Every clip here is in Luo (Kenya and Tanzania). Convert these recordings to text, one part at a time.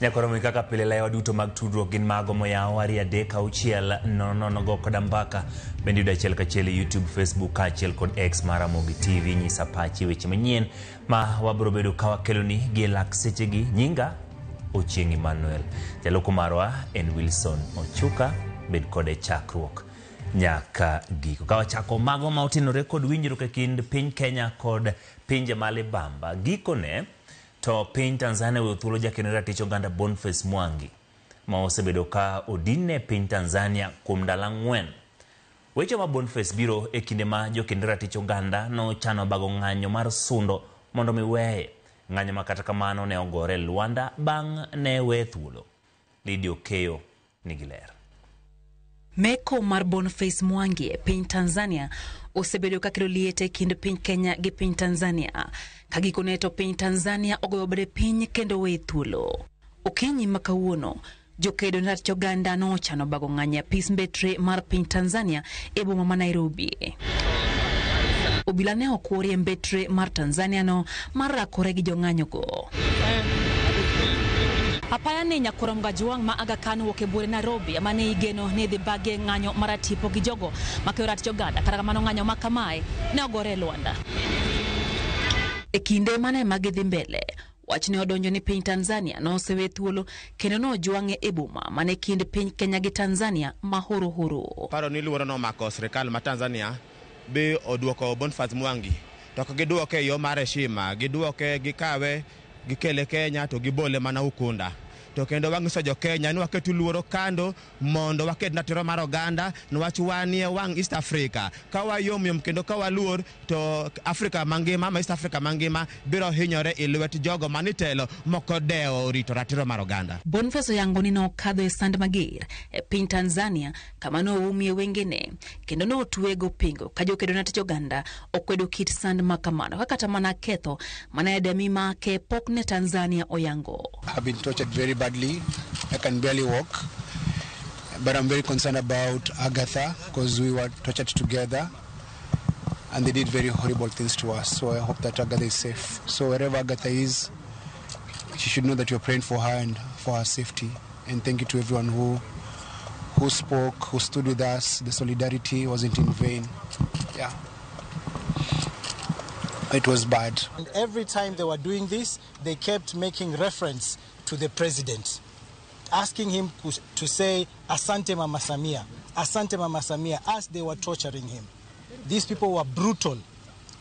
Nyakoromi kaka pile lewa duto mag tudruok gin mago moyaw ari adek auchiel nono go koda mbaka bende yudo achiel kachiel YouTube, Facebook achiel kod X mara Mogi TV. Nyisa pachi weche manyien ma wabro bedo ka wakeloni gi lak sechegi. Nyinga Ochieng Emmanuel, jaloko marwa en Wilson Ochuka. Bed kode chakruok nyaka giko ka wachako mago ma otenore kod winjruok e kind piny Kenya kod pinje malibamba. Gikone to piny Tanzania we thuolo jakeno ratich oganda Boniface Mwangi ma osebedo ka odine piny Tanzania kuom ndalo 4. Weche ma Boniface biro e kinde ma jokendo ratich oganda no chano bago ng'anyo mar sundo mondo miweye. Ng'anyo ma kata kamano ne ogore Luanda bang' ne we thuolo. Lidio Keyo nigiler. Meko mar Boniface Mwangi e piny Tanzania osebedo ka kelo liete kind piny Kenya gi piny Tanzania. Kagikone to piny Tanzania ogoyo bade piny kendo we thuolo. Okinyi makawuono jokedo ratich oganda no chano bago ng'anyo apis mbetre mar piny Tanzania e boma ma Nairobi. Obila ne okwori mbetre mar Tanzania no marakore gi jong'anyo go. Apaya ne nyakorom gajuang ma Aga Khan wuok e bure Nairobi amane igeno ne dhi bage ng'anyo maratipo gi jogo makeyo ratich oganda kata kamano ng'anyo ma kamae ne ogore Luanda. E kinde mane magidhi mbele wach ne odonjo ni piny Tanzania no osewe thuolo kendo no ojuang'e e boma mane kind piny Kenya gi Tanzania ma horo. Paro ni luoro no mako sirkal ma Tanzania be oduoko Boniface Mwangi to giduoke yo mar heshima, giduoke gikawe gikele Kenya to gibole mana Ukunda. To kendo wang'iso jo Kenya ni waketu luoro kando mondo waket natiro mar oganda nwach wanie wang East Africa. Ka wayom kendo ka waluor to Africa mangima ma East Africa mangima biro hinyore e lwet jogo manitelo mokodeo rito ratiro mar oganda. Boniface yango ni no kadho e sand mager e piny Tanzania kama no umie wengene kendo no tuego pingo ka jokedo ratich oganda okwedo kit sand makamano kata mana ketho mana edami ma ke pokne Tanzania oyango. I've been tortured very badly. I can barely walk, but I'm very concerned about Agatha because we were tortured together and they did very horrible things to us. So I hope that Agatha is safe. So wherever Agatha is, she should know that you're praying for her and for her safety. And thank you to everyone who spoke, who stood with us. The solidarity wasn't in vain. Yeah. It was bad. And every time they were doing this, they kept making reference to the president, asking him to say Asante Mama Samia, Asante Mama Samia, as they were torturing him. These people were brutal,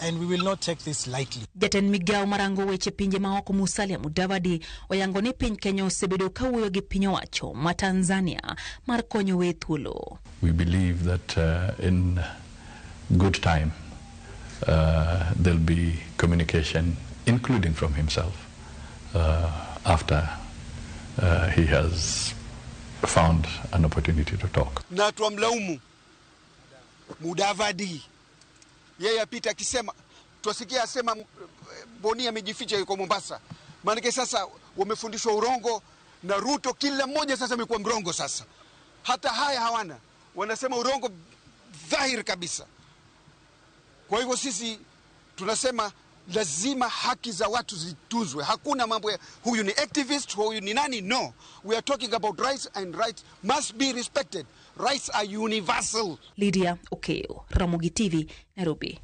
and we will not take this lightly. Jatend migao marango weche pinje maoko Musalia Mudavadi oyango ni piny Kenya osebedo ka wuoyo gi piny owacho ma Tanzania mar konyo we thuolo. We believe that in good time there'll be communication, including from himself, after he has found an opportunity to talk. Na tuamlaumu Mudavadi, yeye apita akisema tusikia asema Boni amejificha yuko Mombasa. Maana sasa wamefundishwa urongo na Ruto, kila mmoja sasa amekuwa mrongo sasa. Hata haya hawana, wanasema urongo dhahiri kabisa. Kwa hivyo sisi tunasema lazima haki za watu zituzwe. Hakuna mambo ya huyu ni activist, huyu ni nani. No, we are talking about rights, and rights must be respected. Rights are universal. Lydia Okeyo, Ramogi TV, Nairobi.